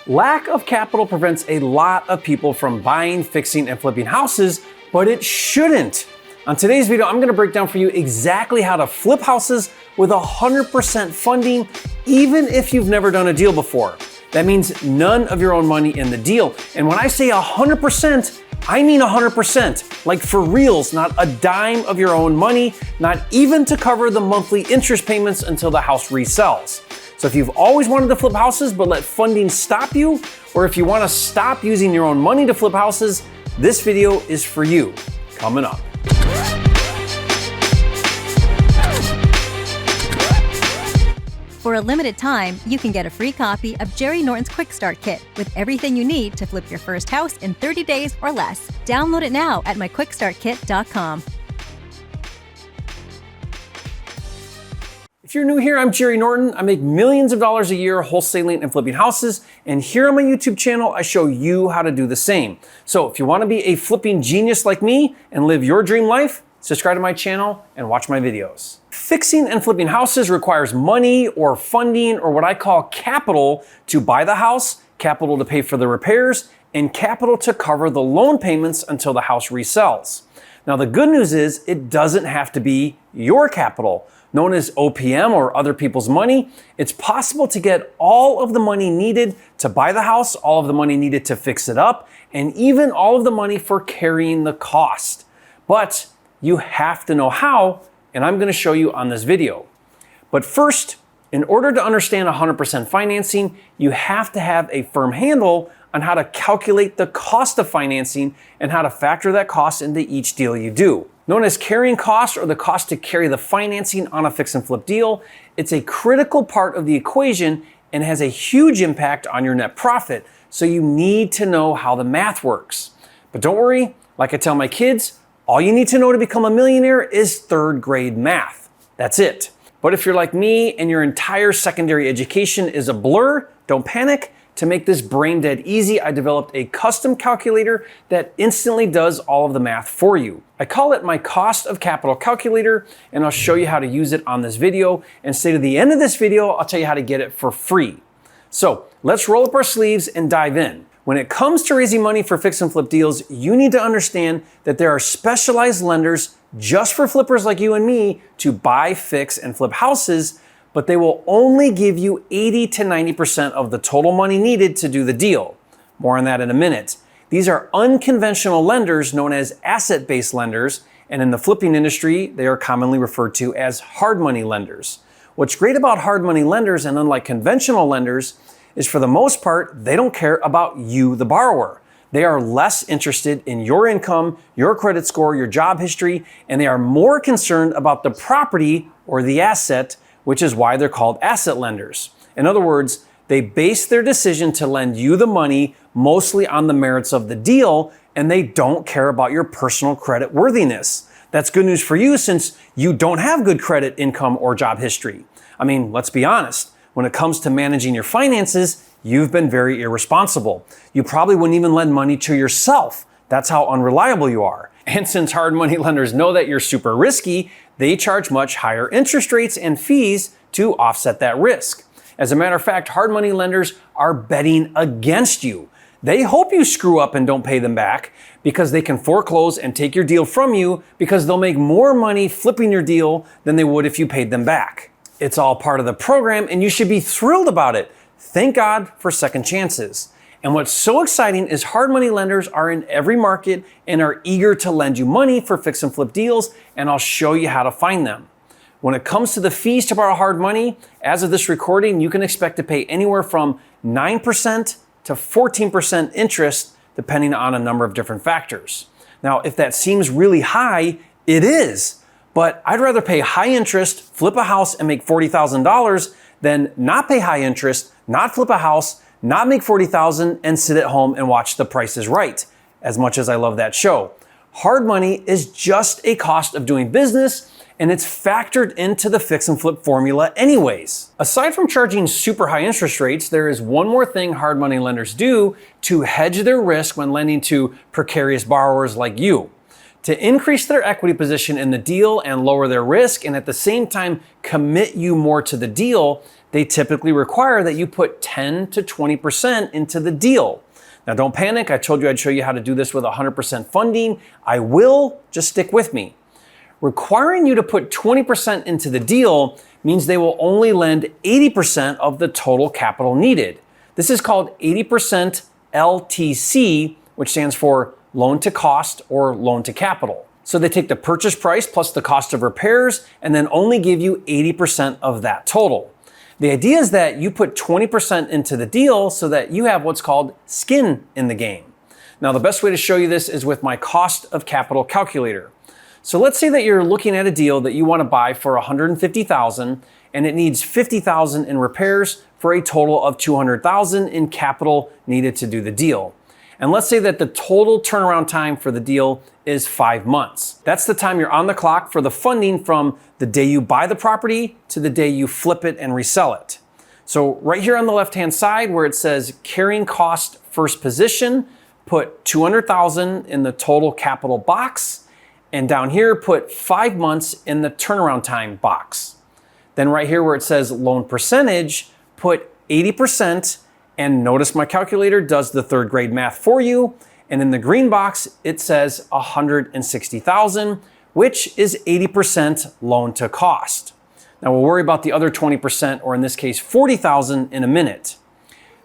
Lack of capital prevents a lot of people from buying, fixing, and flipping houses, but it shouldn't. On today's video, I'm gonna break down for you exactly how to flip houses with 100% funding, even if you've never done a deal before. That means none of your own money in the deal. And when I say 100%, I mean 100%, like for reals, not a dime of your own money, not even to cover the monthly interest payments until the house resells. So if you've always wanted to flip houses but let funding stop you, or if you want to stop using your own money to flip houses, this video is for you. Coming up. For a limited time, you can get a free copy of Jerry Norton's Quick Start Kit with everything you need to flip your first house in 30 days or less. Download it now at myquickstartkit.com. If you're new here, I'm Jerry Norton. I make millions of dollars a year wholesaling and flipping houses, and here on my YouTube channel, I show you how to do the same. So if you want to be a flipping genius like me and live your dream life, subscribe to my channel and watch my videos. Fixing and flipping houses requires money or funding or what I call capital to buy the house, capital to pay for the repairs, and capital to cover the loan payments until the house resells. Now the good news is it doesn't have to be your capital. Known as OPM or other people's money, it's possible to get all of the money needed to buy the house, all of the money needed to fix it up, and even all of the money for carrying the cost. But you have to know how, and I'm going to show you on this video. But first, in order to understand 100% financing, you have to have a firm handle on how to calculate the cost of financing and how to factor that cost into each deal you do. Known as carrying cost or the cost to carry the financing on a fix and flip deal, it's a critical part of the equation and has a huge impact on your net profit. So you need to know how the math works. But don't worry, like I tell my kids, all you need to know to become a millionaire is third grade math. That's it. But if you're like me and your entire secondary education is a blur, don't panic. To make this brain dead easy, I developed a custom calculator that instantly does all of the math for you. I call it my cost of capital calculator, and I'll show you how to use it on this video. And stay to the end of this video, I'll tell you how to get it for free. So let's roll up our sleeves and dive in. When it comes to raising money for fix and flip deals, you need to understand that there are specialized lenders just for flippers like you and me to buy, fix, and flip houses, but they will only give you 80 to 90% of the total money needed to do the deal. More on that in a minute. These are unconventional lenders known as asset-based lenders, and in the flipping industry, they are commonly referred to as hard money lenders. What's great about hard money lenders, and unlike conventional lenders, is for the most part, they don't care about you, the borrower. They are less interested in your income, your credit score, your job history, and they are more concerned about the property or the asset, which is why they're called asset lenders. In other words, they base their decision to lend you the money mostly on the merits of the deal, and they don't care about your personal credit worthiness. That's good news for you since you don't have good credit, income, or job history. I mean, let's be honest. When it comes to managing your finances, you've been very irresponsible. You probably wouldn't even lend money to yourself. That's how unreliable you are. And since hard money lenders know that you're super risky, they charge much higher interest rates and fees to offset that risk. As a matter of fact, hard money lenders are betting against you. They hope you screw up and don't pay them back because they can foreclose and take your deal from you because they'll make more money flipping your deal than they would if you paid them back. It's all part of the program and you should be thrilled about it. Thank God for second chances. And what's so exciting is hard money lenders are in every market and are eager to lend you money for fix and flip deals, and I'll show you how to find them. When it comes to the fees to borrow hard money, as of this recording, you can expect to pay anywhere from 9% to 14% interest, depending on a number of different factors. Now, if that seems really high, it is, but I'd rather pay high interest, flip a house, and make $40,000 than not pay high interest, not flip a house, not make $40,000 and sit at home and watch The Price is Right, as much as I love that show. Hard money is just a cost of doing business, and it's factored into the fix and flip formula anyways. Aside from charging super high interest rates, there is one more thing hard money lenders do to hedge their risk when lending to precarious borrowers like you. To increase their equity position in the deal and lower their risk, and at the same time commit you more to the deal, they typically require that you put 10 to 20% into the deal. Now don't panic, I told you I'd show you how to do this with 100% funding. I will, just stick with me. Requiring you to put 20% into the deal means they will only lend 80% of the total capital needed. This is called 80% LTC, which stands for loan to cost or loan to capital. So they take the purchase price plus the cost of repairs and then only give you 80% of that total. The idea is that you put 20% into the deal so that you have what's called skin in the game. Now, the best way to show you this is with my cost of capital calculator. So let's say that you're looking at a deal that you want to buy for $150,000 and it needs $50,000 in repairs for a total of $200,000 in capital needed to do the deal. And let's say that the total turnaround time for the deal is 5 months. That's the time you're on the clock for the funding from the day you buy the property to the day you flip it and resell it. So right here on the left-hand side where it says carrying cost first position, put $200,000 in the total capital box, and down here put 5 months in the turnaround time box. Then right here where it says loan percentage, put 80%, and notice my calculator does the third grade math for you. And in the green box, it says $160,000, which is 80% loan to cost. Now we'll worry about the other 20%, or in this case, $40,000 in a minute.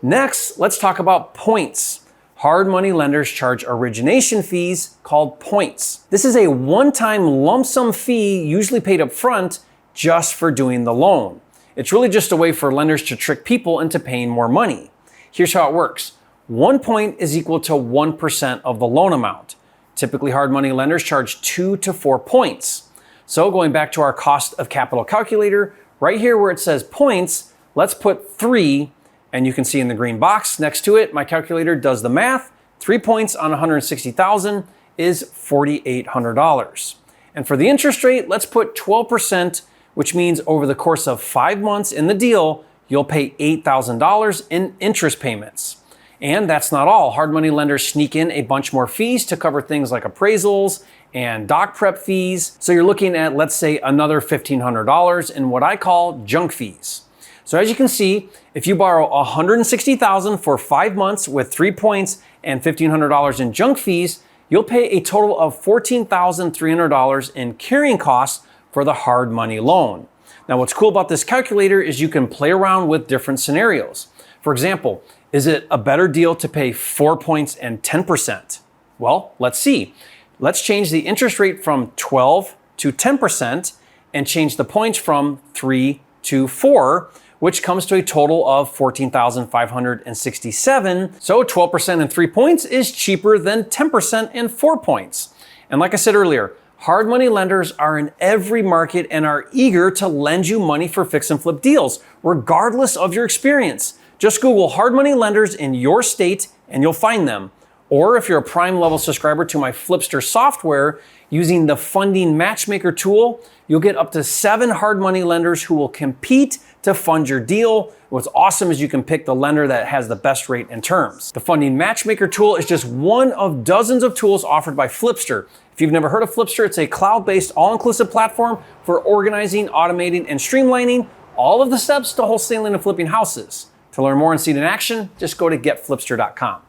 Next, let's talk about points. Hard money lenders charge origination fees called points. This is a one-time lump sum fee usually paid up front just for doing the loan. It's really just a way for lenders to trick people into paying more money. Here's how it works. 1 point is equal to 1% of the loan amount. Typically, hard money lenders charge 2 to 4 points. So going back to our cost of capital calculator, right here where it says points, let's put 3, and you can see in the green box next to it, my calculator does the math. 3 points on $160,000 is $4,800. And for the interest rate, let's put 12%, which means over the course of 5 months in the deal, you'll pay $8,000 in interest payments. And that's not all. Hard money lenders sneak in a bunch more fees to cover things like appraisals and doc prep fees. So you're looking at, let's say, another $1,500 in what I call junk fees. So as you can see, if you borrow $160,000 for 5 months with 3 points and $1,500 in junk fees, you'll pay a total of $14,300 in carrying costs for the hard money loan. Now, what's cool about this calculator is you can play around with different scenarios. For example, is it a better deal to pay 4 points and 10%? Well, let's see. Let's change the interest rate from 12 to 10% and change the points from 3 to 4, which comes to a total of $14,567. So 12% and 3 points is cheaper than 10% and 4 points. And like I said earlier, hard money lenders are in every market and are eager to lend you money for fix and flip deals, regardless of your experience. Just Google hard money lenders in your state and you'll find them. Or if you're a Prime level subscriber to my Flipster software, using the funding matchmaker tool, you'll get up to 7 hard money lenders who will compete to fund your deal. What's awesome is you can pick the lender that has the best rate and terms. The funding matchmaker tool is just one of dozens of tools offered by Flipster. If you've never heard of Flipster, it's a cloud-based, all-inclusive platform for organizing, automating, and streamlining all of the steps to wholesaling and flipping houses. To learn more and see it in action, just go to getflipster.com.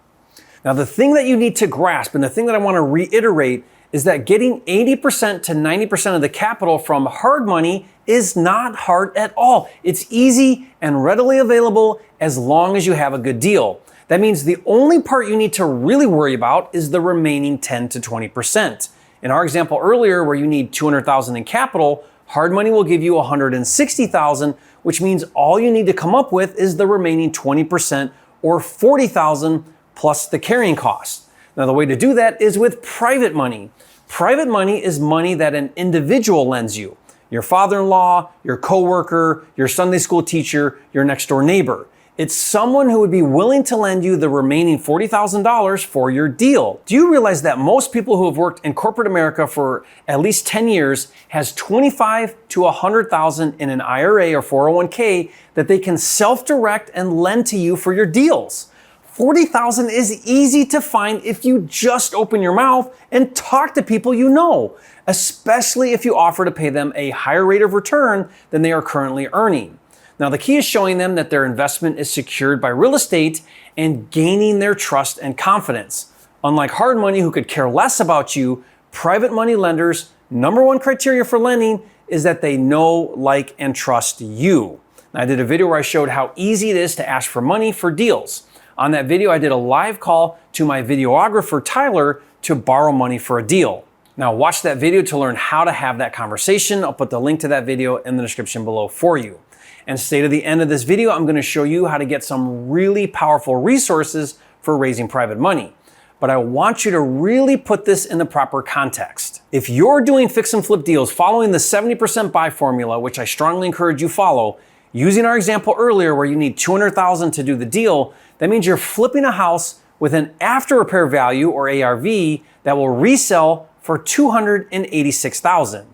Now, the thing that you need to grasp, and the thing that I want to reiterate, is that getting 80% to 90% of the capital from hard money is not hard at all. It's easy and readily available as long as you have a good deal. That means the only part you need to really worry about is the remaining 10 to 20%. In our example earlier, where you need $200,000 in capital, hard money will give you $160,000, which means all you need to come up with is the remaining 20% or $40,000 plus the carrying cost. Now, the way to do that is with private money. Private money is money that an individual lends you. Your father-in-law, your coworker, your Sunday school teacher, your next door neighbor. It's someone who would be willing to lend you the remaining $40,000 for your deal. Do you realize that most people who have worked in corporate America for at least 10 years has $25,000 to $100,000 in an IRA or 401k that they can self-direct and lend to you for your deals? $40,000 is easy to find if you just open your mouth and talk to people you know, especially if you offer to pay them a higher rate of return than they are currently earning. Now, the key is showing them that their investment is secured by real estate and gaining their trust and confidence. Unlike hard money, who could care less about you, private money lenders' number one criteria for lending is that they know, like, and trust you. Now, I did a video where I showed how easy it is to ask for money for deals. On that video, I did a live call to my videographer, Tyler, to borrow money for a deal. Now, watch that video to learn how to have that conversation. I'll put the link to that video in the description below for you. And stay to the end of this video, I'm going to show you how to get some really powerful resources for raising private money. But I want you to really put this in the proper context. If you're doing fix and flip deals following the 70% buy formula, which I strongly encourage you follow, using our example earlier where you need $200,000 to do the deal, that means you're flipping a house with an after repair value, or ARV, that will resell for $286,000.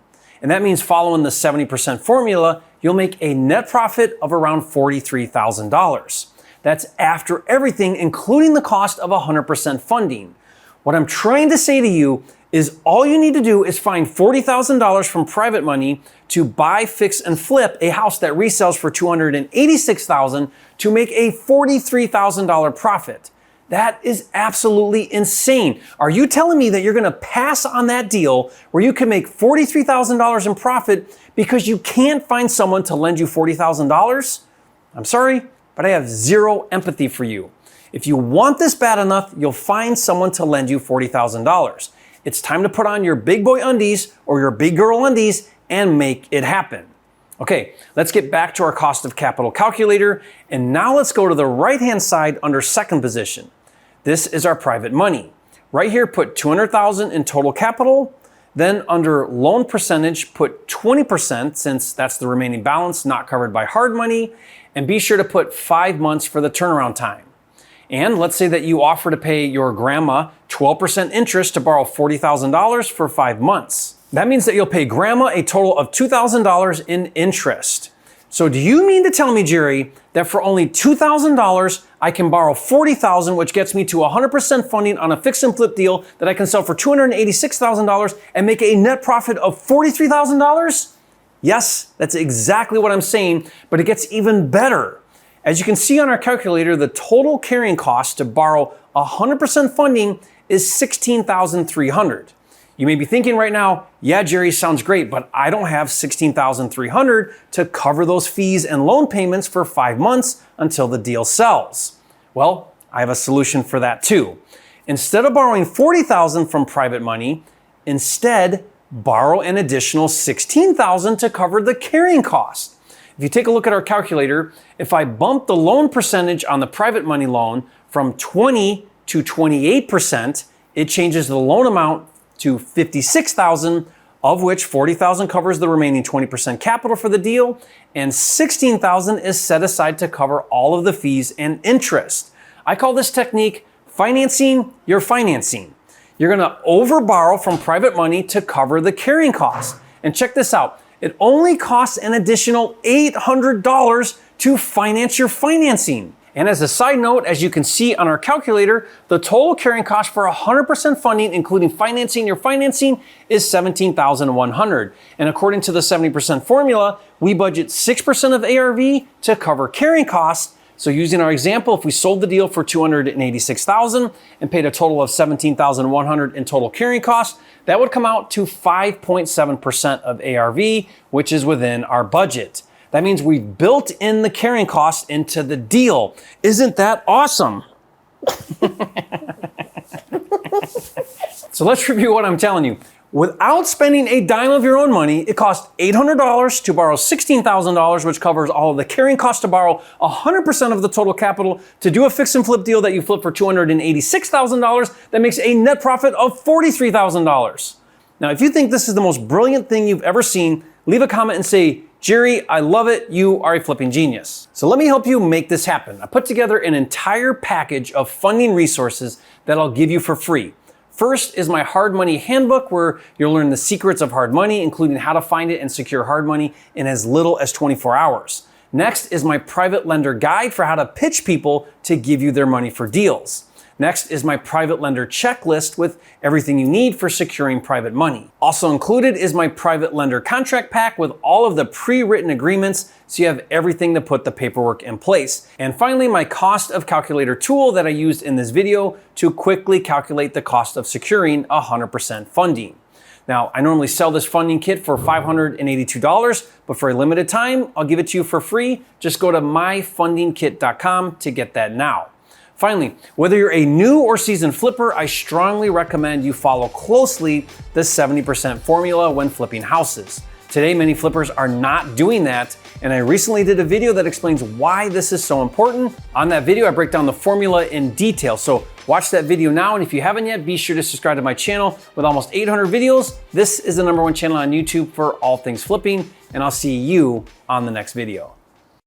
And that means following the 70% formula, you'll make a net profit of around $43,000. That's after everything, including the cost of 100% funding. What I'm trying to say to you is all you need to do is find $40,000 from private money to buy, fix, and flip a house that resells for $286,000 to make a $43,000 profit. That is absolutely insane. Are you telling me that you're going to pass on that deal where you can make $43,000 in profit because you can't find someone to lend you $40,000? I'm sorry, but I have zero empathy for you. If you want this bad enough, you'll find someone to lend you $40,000. It's time to put on your big boy undies or your big girl undies and make it happen. Okay, let's get back to our cost of capital calculator. And now let's go to the right-hand side under second position. This is our private money. Right here, put $200,000 in total capital. Then under loan percentage, put 20% since that's the remaining balance not covered by hard money. And be sure to put 5 months for the turnaround time. And let's say that you offer to pay your grandma 12% interest to borrow $40,000 for 5 months. That means that you'll pay grandma a total of $2,000 in interest. So do you mean to tell me, Jerry, that for only $2,000, I can borrow $40,000, which gets me to 100% funding on a fix and flip deal that I can sell for $286,000 and make a net profit of $43,000? Yes, that's exactly what I'm saying, but it gets even better. As you can see on our calculator, the total carrying cost to borrow 100% funding is $16,300. You may be thinking right now, yeah, Jerry, sounds great, but I don't have $16,300 to cover those fees and loan payments for 5 months until the deal sells. Well, I have a solution for that too. Instead of borrowing $40,000 from private money, instead borrow an additional $16,000 to cover the carrying cost. If you take a look at our calculator, if I bump the loan percentage on the private money loan from 20 to 28%, it changes the loan amount to $56,000, of which $40,000 covers the remaining 20% capital for the deal, and $16,000 is set aside to cover all of the fees and interest. I call this technique financing your financing. You're going to overborrow from private money to cover the carrying costs. And check this out. It only costs an additional $800 to finance your financing. And as a side note, as you can see on our calculator, the total carrying cost for 100% funding, including financing your financing, is $17,100. And according to the 70% formula, we budget 6% of ARV to cover carrying costs. So using our example, if we sold the deal for $286,000 and paid a total of $17,100 in total carrying costs, that would come out to 5.7% of ARV, which is within our budget. That means we built in the carrying costs into the deal. Isn't that awesome? So let's review what I'm telling you. Without spending a dime of your own money, it costs $800 to borrow $16,000, which covers all of the carrying costs to borrow 100% of the total capital to do a fix and flip deal that you flip for $286,000 that makes a net profit of $43,000. Now, if you think this is the most brilliant thing you've ever seen, leave a comment and say, Jerry, I love it. You are a flipping genius. So let me help you make this happen. I put together an entire package of funding resources that I'll give you for free. First is my hard money handbook, where you'll learn the secrets of hard money, including how to find it and secure hard money in as little as 24 hours. Next is my private lender guide for how to pitch people to give you their money for deals. Next is my private lender checklist with everything you need for securing private money. Also included is my private lender contract pack with all of the pre-written agreements, so you have everything to put the paperwork in place. And finally, my cost of calculator tool that I used in this video to quickly calculate the cost of securing 100% funding. Now, I normally sell this funding kit for $582, but for a limited time, I'll give it to you for free. Just go to myfundingkit.com to get that now. Finally, whether you're a new or seasoned flipper, I strongly recommend you follow closely the 70% formula when flipping houses. Today, many flippers are not doing that, and I recently did a video that explains why this is so important. On that video, I break down the formula in detail, so watch that video now, and if you haven't yet, be sure to subscribe to my channel. With almost 800 videos, this is the #1 channel on YouTube for all things flipping, and I'll see you on the next video.